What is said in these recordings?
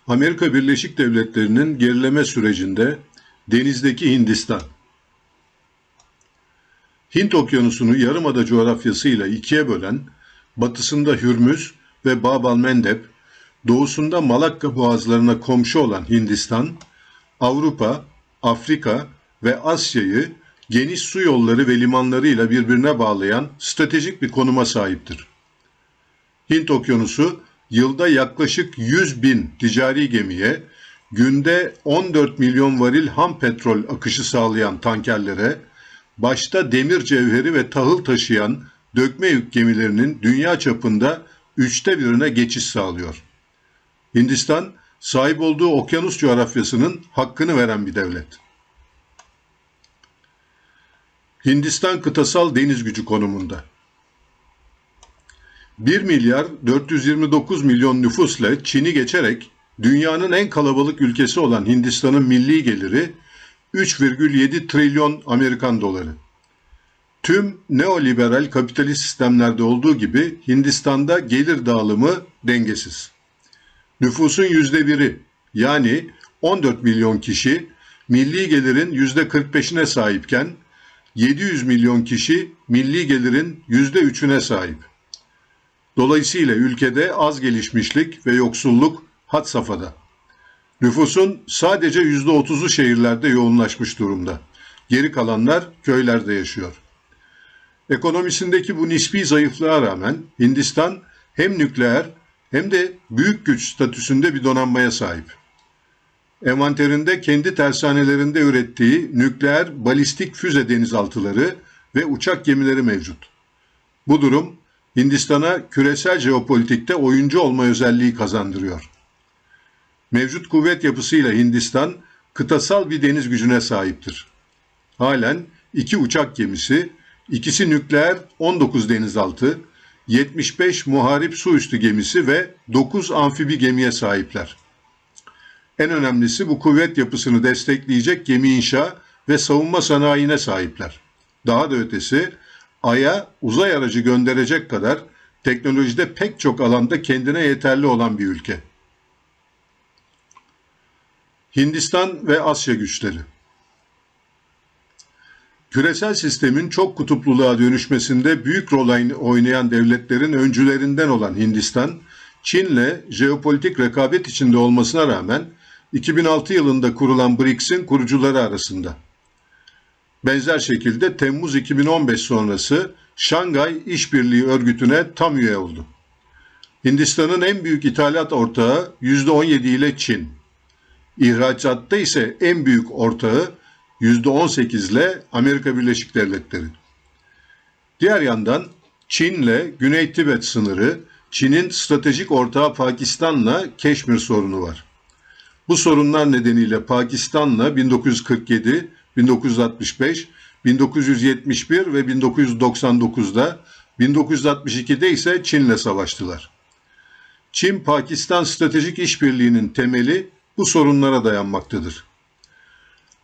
Amerika Birleşik Devletleri'nin gerileme sürecinde denizdeki Hindistan. Hint Okyanusu'nu yarımada coğrafyasıyla ikiye bölen, batısında Hürmüz ve Bab el-Mandeb, doğusunda Malakka boğazlarına komşu olan Hindistan, Avrupa, Afrika ve Asya'yı geniş su yolları ve limanlarıyla birbirine bağlayan stratejik bir konuma sahiptir. Hint Okyanusu yılda yaklaşık 100 bin ticari gemiye, günde 14 milyon varil ham petrol akışı sağlayan tankerlere, başta demir cevheri ve tahıl taşıyan dökme yük gemilerinin dünya çapında 1/3'üne geçiş sağlıyor. Hindistan, sahip olduğu okyanus coğrafyasının hakkını veren bir devlet. Hindistan kıtasal deniz gücü konumunda. 1 milyar 429 milyon nüfusla Çin'i geçerek dünyanın en kalabalık ülkesi olan Hindistan'ın milli geliri 3,7 trilyon Amerikan doları. Tüm neoliberal kapitalist sistemlerde olduğu gibi Hindistan'da gelir dağılımı dengesiz. Nüfusun %1'i yani 14 milyon kişi milli gelirin %45'ine sahipken 700 milyon kişi milli gelirin %3'üne sahip. Dolayısıyla ülkede az gelişmişlik ve yoksulluk had safhada. Nüfusun sadece %30'u şehirlerde yoğunlaşmış durumda. Geri kalanlar köylerde yaşıyor. Ekonomisindeki bu nispi zayıflığa rağmen Hindistan hem nükleer hem de büyük güç statüsünde bir donanmaya sahip. Envanterinde kendi tersanelerinde ürettiği nükleer balistik füze denizaltıları ve uçak gemileri mevcut. Bu durum Hindistan'a küresel jeopolitikte oyuncu olma özelliği kazandırıyor. Mevcut kuvvet yapısıyla Hindistan kıtasal bir deniz gücüne sahiptir. Halen 2 uçak gemisi, ikisi nükleer 19 denizaltı, 75 muharip su üstü gemisi ve 9 amfibi gemiye sahipler. En önemlisi bu kuvvet yapısını destekleyecek gemi inşa ve savunma sanayine sahipler. Daha da ötesi, Ay'a uzay aracı gönderecek kadar teknolojide pek çok alanda kendine yeterli olan bir ülke. Hindistan ve Asya güçleri. Küresel sistemin çok kutupluluğa dönüşmesinde büyük rol oynayan devletlerin öncülerinden olan Hindistan, Çin'le jeopolitik rekabet içinde olmasına rağmen 2006 yılında kurulan BRICS'in kurucuları arasında. Benzer şekilde Temmuz 2015 sonrası Şangay İşbirliği Örgütü'ne tam üye oldu. Hindistan'ın en büyük ithalat ortağı %17 ile Çin. İhracatta ise en büyük ortağı %18 ile Amerika Birleşik Devletleri. Diğer yandan Çin'le Güney Tibet sınırı, Çin'in stratejik ortağı Pakistan'la Keşmir sorunu var. Bu sorunlar nedeniyle Pakistan'la 1947, 1965, 1971 ve 1999'da, 1962'de ise Çin'le savaştılar. Çin-Pakistan stratejik işbirliğinin temeli bu sorunlara dayanmaktadır.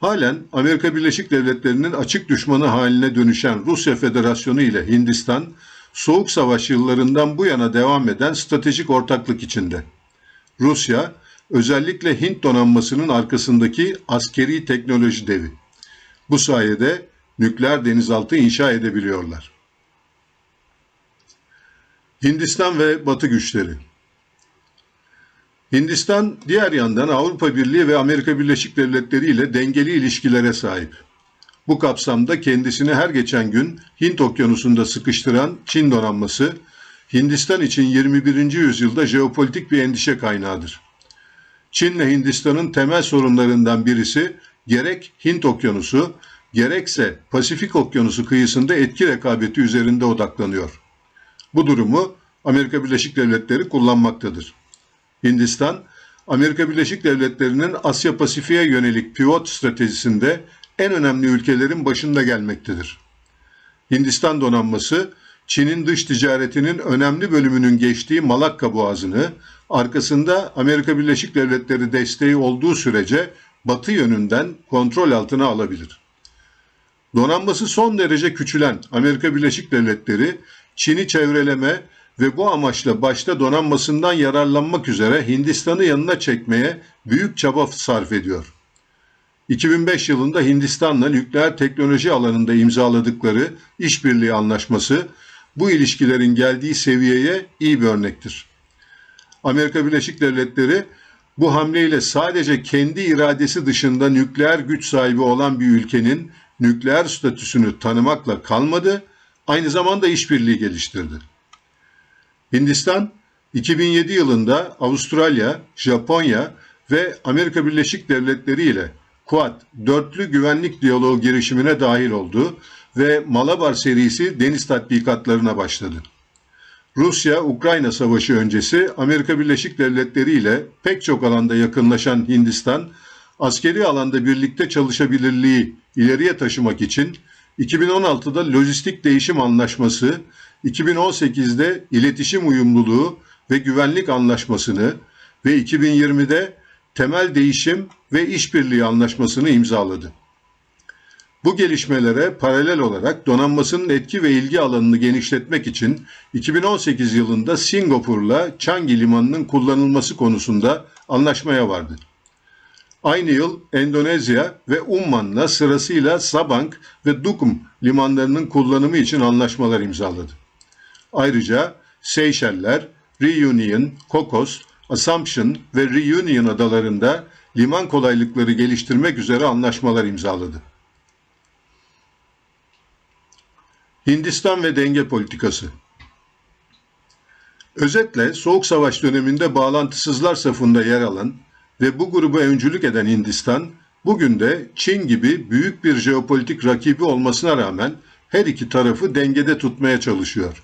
Halen Amerika Birleşik Devletleri'nin açık düşmanı haline dönüşen Rusya Federasyonu ile Hindistan, Soğuk Savaş yıllarından bu yana devam eden stratejik ortaklık içinde. Rusya, özellikle Hint donanmasının arkasındaki askeri teknoloji devi. Bu sayede nükleer denizaltı inşa edebiliyorlar. Hindistan ve Batı güçleri. Hindistan diğer yandan Avrupa Birliği ve Amerika Birleşik Devletleri ile dengeli ilişkilere sahip. Bu kapsamda kendisini her geçen gün Hint Okyanusu'nda sıkıştıran Çin donanması, Hindistan için 21. yüzyılda jeopolitik bir endişe kaynağıdır. Çin'le Hindistan'ın temel sorunlarından birisi gerek Hint Okyanusu, gerekse Pasifik Okyanusu kıyısında etki rekabeti üzerinde odaklanıyor. Bu durumu Amerika Birleşik Devletleri kullanmaktadır. Hindistan, Amerika Birleşik Devletleri'nin Asya Pasifik'e yönelik pivot stratejisinde en önemli ülkelerin başında gelmektedir. Hindistan donanması, Çin'in dış ticaretinin önemli bölümünün geçtiği Malakka Boğazı'nı, arkasında Amerika Birleşik Devletleri desteği olduğu sürece batı yönünden kontrol altına alabilir. Donanması son derece küçülen Amerika Birleşik Devletleri, Çin'i çevreleme ve bu amaçla başta donanmasından yararlanmak üzere Hindistan'ı yanına çekmeye büyük çaba sarf ediyor. 2005 yılında Hindistan'la nükleer teknoloji alanında imzaladıkları işbirliği anlaşması bu ilişkilerin geldiği seviyeye iyi bir örnektir. Amerika Birleşik Devletleri bu hamleyle sadece kendi iradesi dışında nükleer güç sahibi olan bir ülkenin nükleer statüsünü tanımakla kalmadı, aynı zamanda işbirliği geliştirdi. Hindistan, 2007 yılında Avustralya, Japonya ve Amerika Birleşik Devletleri ile Quad, dörtlü güvenlik diyaloğu girişimine dahil oldu ve Malabar serisi deniz tatbikatlarına başladı. Rusya-Ukrayna savaşı öncesi Amerika Birleşik Devletleri ile pek çok alanda yakınlaşan Hindistan, askeri alanda birlikte çalışabilirliği ileriye taşımak için 2016'da Lojistik Değişim Anlaşması, 2018'de İletişim Uyumluluğu ve Güvenlik Anlaşması'nı ve 2020'de Temel Değişim ve İşbirliği Anlaşması'nı imzaladı. Bu gelişmelere paralel olarak donanmasının etki ve ilgi alanını genişletmek için 2018 yılında Singapur'la Changi Limanı'nın kullanılması konusunda anlaşmaya vardı. Aynı yıl Endonezya ve Umman'la sırasıyla Sabang ve Duqm limanlarının kullanımı için anlaşmalar imzaladı. Ayrıca Seyşeller, Reunion, Cocos, Assumption ve Reunion adalarında liman kolaylıkları geliştirmek üzere anlaşmalar imzaladı. Hindistan ve denge politikası. Özetle Soğuk Savaş döneminde bağlantısızlar safında yer alan ve bu gruba öncülük eden Hindistan, bugün de Çin gibi büyük bir jeopolitik rakibi olmasına rağmen her iki tarafı dengede tutmaya çalışıyor.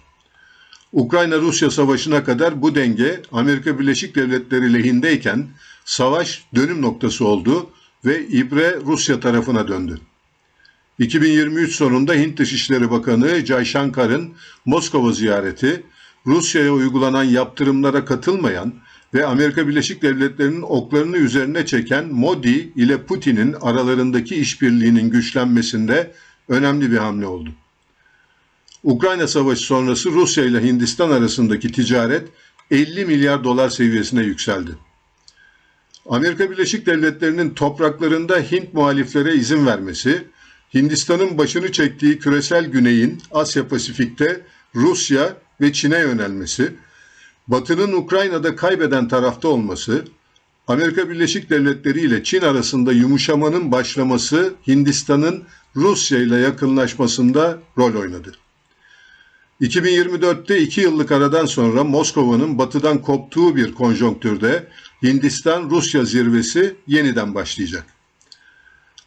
Ukrayna-Rusya savaşına kadar bu denge Amerika Birleşik Devletleri lehindeyken savaş dönüm noktası oldu ve ibre Rusya tarafına döndü. 2023 sonunda Hint Dışişleri Bakanı Jaishankar'ın Moskova ziyareti, Rusya'ya uygulanan yaptırımlara katılmayan ve Amerika Birleşik Devletleri'nin oklarını üzerine çeken Modi ile Putin'in aralarındaki işbirliğinin güçlenmesinde önemli bir hamle oldu. Ukrayna Savaşı sonrası Rusya ile Hindistan arasındaki ticaret 50 milyar dolar seviyesine yükseldi. Amerika Birleşik Devletleri'nin topraklarında Hint muhaliflere izin vermesi, Hindistan'ın başını çektiği küresel güneyin Asya Pasifik'te Rusya ve Çin'e yönelmesi, Batı'nın Ukrayna'da kaybeden tarafta olması, Amerika Birleşik Devletleri ile Çin arasında yumuşamanın başlaması Hindistan'ın Rusya ile yakınlaşmasında rol oynadı. 2024'te 2 yıllık aradan sonra Moskova'nın batıdan koptuğu bir konjonktürde Hindistan-Rusya zirvesi yeniden başlayacak.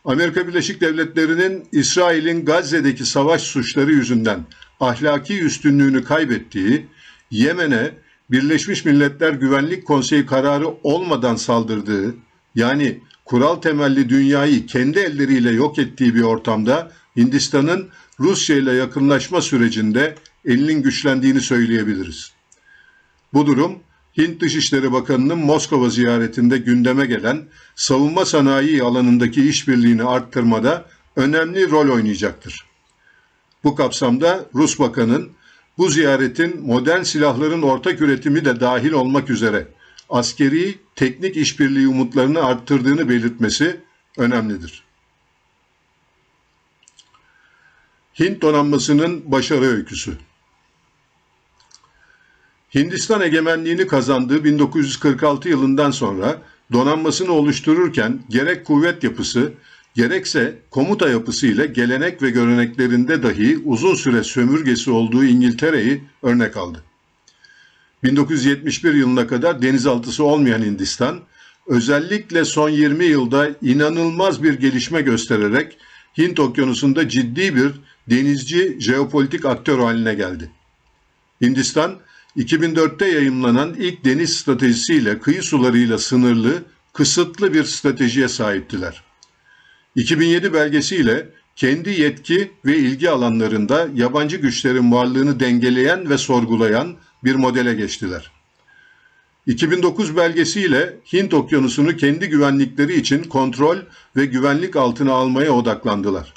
Amerika Birleşik Devletleri'nin İsrail'in Gazze'deki savaş suçları yüzünden ahlaki üstünlüğünü kaybettiği, Yemen'e Birleşmiş Milletler Güvenlik Konseyi kararı olmadan saldırdığı, yani kural temelli dünyayı kendi elleriyle yok ettiği bir ortamda Hindistan'ın Rusya ile yakınlaşma sürecinde elinin güçlendiğini söyleyebiliriz. Bu durum, Hint Dışişleri Bakanı'nın Moskova ziyaretinde gündeme gelen savunma sanayi alanındaki işbirliğini arttırmada önemli rol oynayacaktır. Bu kapsamda Rus Bakan'ın bu ziyaretin modern silahların ortak üretimi de dahil olmak üzere askeri, teknik işbirliği umutlarını arttırdığını belirtmesi önemlidir. Hint donanmasının başarı öyküsü. Hindistan egemenliğini kazandığı 1946 yılından sonra donanmasını oluştururken gerek kuvvet yapısı, gerekse komuta yapısı ile gelenek ve göreneklerinde dahi uzun süre sömürgesi olduğu İngiltere'yi örnek aldı. 1971 yılına kadar denizaltısı olmayan Hindistan, özellikle son 20 yılda inanılmaz bir gelişme göstererek Hint Okyanusu'nda ciddi bir denizci jeopolitik aktör haline geldi. Hindistan, 2004'te yayımlanan ilk deniz stratejisiyle kıyı sularıyla sınırlı, kısıtlı bir stratejiye sahiptiler. 2007 belgesiyle kendi yetki ve ilgi alanlarında yabancı güçlerin varlığını dengeleyen ve sorgulayan bir modele geçtiler. 2009 belgesiyle Hint Okyanusu'nu kendi güvenlikleri için kontrol ve güvenlik altına almaya odaklandılar.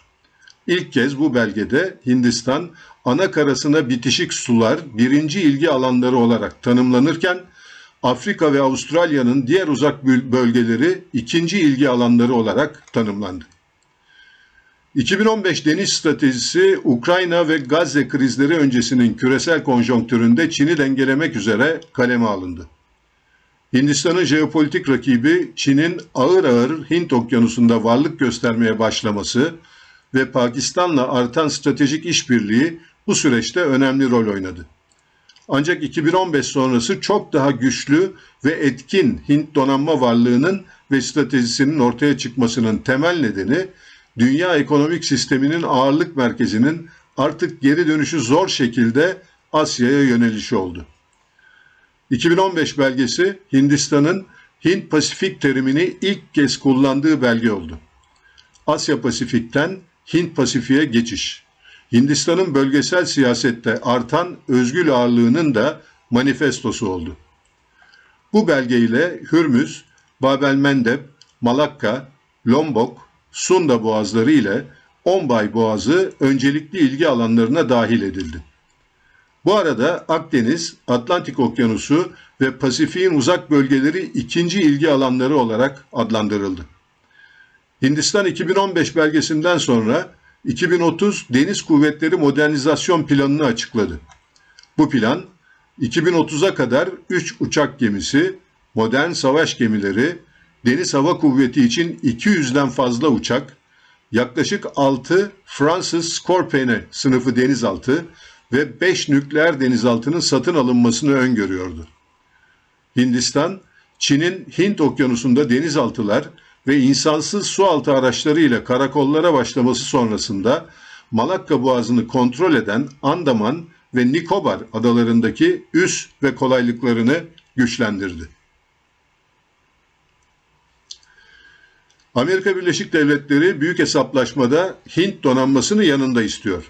İlk kez bu belgede Hindistan ana karasına bitişik sular birinci ilgi alanları olarak tanımlanırken Afrika ve Avustralya'nın diğer uzak bölgeleri ikinci ilgi alanları olarak tanımlandı. 2015 deniz stratejisi Ukrayna ve Gazze krizleri öncesinin küresel konjonktüründe Çin'i dengelemek üzere kaleme alındı. Hindistan'ın jeopolitik rakibi Çin'in ağır ağır Hint Okyanusu'nda varlık göstermeye başlaması ve Pakistan'la artan stratejik işbirliği bu süreçte önemli rol oynadı. Ancak 2015 sonrası çok daha güçlü ve etkin Hint donanma varlığının ve stratejisinin ortaya çıkmasının temel nedeni dünya ekonomik sisteminin ağırlık merkezinin artık geri dönüşü zor şekilde Asya'ya yönelişi oldu. 2015 belgesi Hindistan'ın Hint-Pasifik terimini ilk kez kullandığı belge oldu. Asya-Pasifik'ten Hint-Pasifik'e geçiş. Hindistan'ın bölgesel siyasette artan özgül ağırlığının da manifestosu oldu. Bu belgeyle Hürmüz, Bab-el-Mendeb, Malakka, Lombok, Sunda boğazları ile Ombay Boğazı öncelikli ilgi alanlarına dahil edildi. Bu arada Akdeniz, Atlantik Okyanusu ve Pasifik'in uzak bölgeleri ikinci ilgi alanları olarak adlandırıldı. Hindistan 2015 belgesinden sonra 2030 Deniz Kuvvetleri Modernizasyon Planı'nı açıkladı. Bu plan 2030'a kadar 3 uçak gemisi, modern savaş gemileri, Deniz Hava Kuvveti için 200'den fazla uçak, yaklaşık 6 Fransız Scorpene sınıfı denizaltı ve 5 nükleer denizaltının satın alınmasını öngörüyordu. Hindistan, Çin'in Hint Okyanusu'nda denizaltılar ve insansız sualtı araçları ile karakollara başlaması sonrasında Malakka Boğazı'nı kontrol eden Andaman ve Nikobar adalarındaki üs ve kolaylıklarını güçlendirdi. Amerika Birleşik Devletleri büyük hesaplaşmada Hint donanmasını yanında istiyor.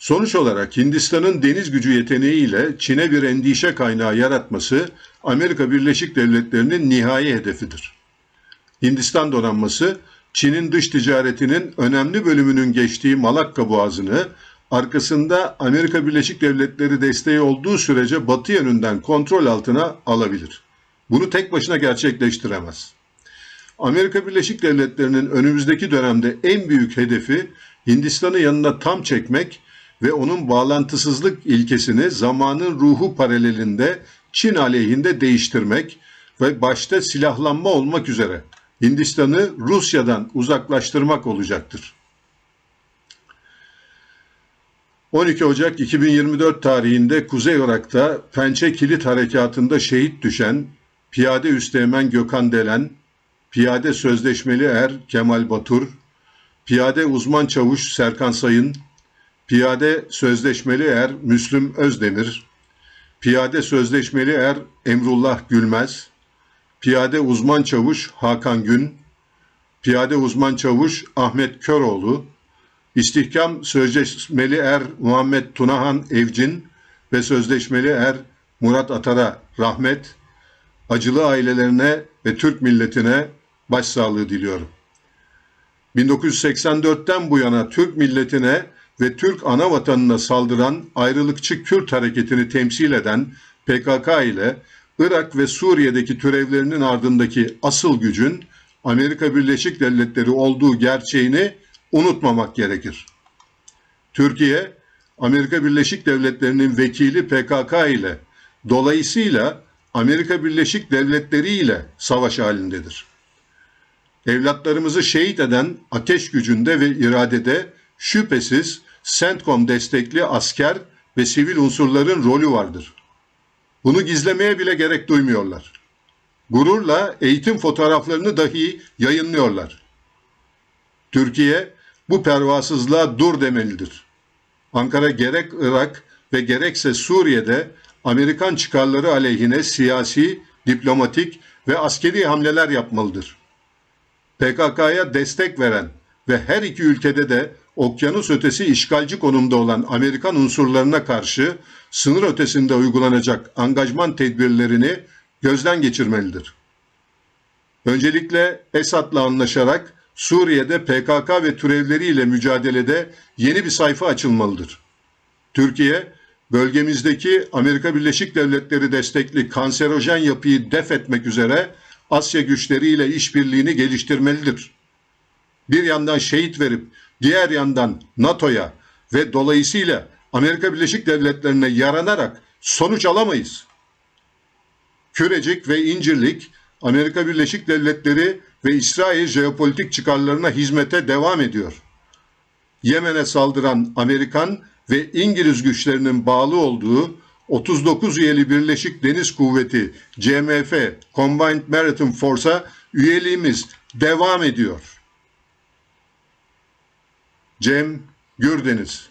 Sonuç olarak Hindistan'ın deniz gücü yeteneğiyle Çin'e bir endişe kaynağı yaratması Amerika Birleşik Devletleri'nin nihai hedefidir. Hindistan donanması, Çin'in dış ticaretinin önemli bölümünün geçtiği Malakka Boğazı'nı, arkasında Amerika Birleşik Devletleri desteği olduğu sürece batı yönünden kontrol altına alabilir. Bunu tek başına gerçekleştiremez. Amerika Birleşik Devletleri'nin önümüzdeki dönemde en büyük hedefi Hindistan'ı yanına tam çekmek ve onun bağlantısızlık ilkesini zamanın ruhu paralelinde Çin aleyhinde değiştirmek ve başta silahlanma olmak üzere Hindistan'ı Rusya'dan uzaklaştırmak olacaktır. 12 Ocak 2024 tarihinde Kuzey Irak'ta Pençe Kilit Harekatı'nda şehit düşen Piyade Üsteğmen Gökhan Delen, Piyade Sözleşmeli Er Kemal Batur, Piyade Uzman Çavuş Serkan Sayın, Piyade Sözleşmeli Er Müslüm Özdemir, Piyade Sözleşmeli Er Emrullah Gülmez, Piyade Uzman Çavuş Hakan Gün, Piyade Uzman Çavuş Ahmet Köroğlu, İstihkam Sözleşmeli Er Muhammed Tunahan Evcin ve Sözleşmeli Er Murat Atar'a rahmet, acılı ailelerine ve Türk milletine başsağlığı diliyorum. 1984'ten bu yana Türk milletine ve Türk ana vatanına saldıran ayrılıkçı Kürt hareketini temsil eden PKK ile Irak ve Suriye'deki türevlerinin ardındaki asıl gücün Amerika Birleşik Devletleri olduğu gerçeğini unutmamak gerekir. Türkiye, Amerika Birleşik Devletleri'nin vekili PKK ile, dolayısıyla Amerika Birleşik Devletleri ile savaş halindedir. Evlatlarımızı şehit eden ateş gücünde ve iradede şüphesiz CENTCOM destekli asker ve sivil unsurların rolü vardır. Bunu gizlemeye bile gerek duymuyorlar. Gururla eğitim fotoğraflarını dahi yayınlıyorlar. Türkiye bu pervasızlığa dur demelidir. Ankara gerek Irak ve gerekse Suriye'de Amerikan çıkarları aleyhine siyasi, diplomatik ve askeri hamleler yapmalıdır. PKK'ya destek veren ve her iki ülkede de okyanus ötesi işgalci konumda olan Amerikan unsurlarına karşı sınır ötesinde uygulanacak angajman tedbirlerini gözden geçirmelidir. Öncelikle Esad'la anlaşarak Suriye'de PKK ve türevleriyle mücadelede yeni bir sayfa açılmalıdır. Türkiye, bölgemizdeki Amerika Birleşik Devletleri destekli kanserojen yapıyı def etmek üzere Asya güçleriyle işbirliğini geliştirmelidir. Bir yandan şehit verip diğer yandan NATO'ya ve dolayısıyla Amerika Birleşik Devletleri'ne yaranarak sonuç alamayız. Kürecik ve İncirlik, Amerika Birleşik Devletleri ve İsrail jeopolitik çıkarlarına hizmete devam ediyor. Yemen'e saldıran Amerikan ve İngiliz güçlerinin bağlı olduğu 39 üyeli Birleşik Deniz Kuvveti CMF Combined Maritime Force'a üyeliğimiz devam ediyor. Cem Gürdeniz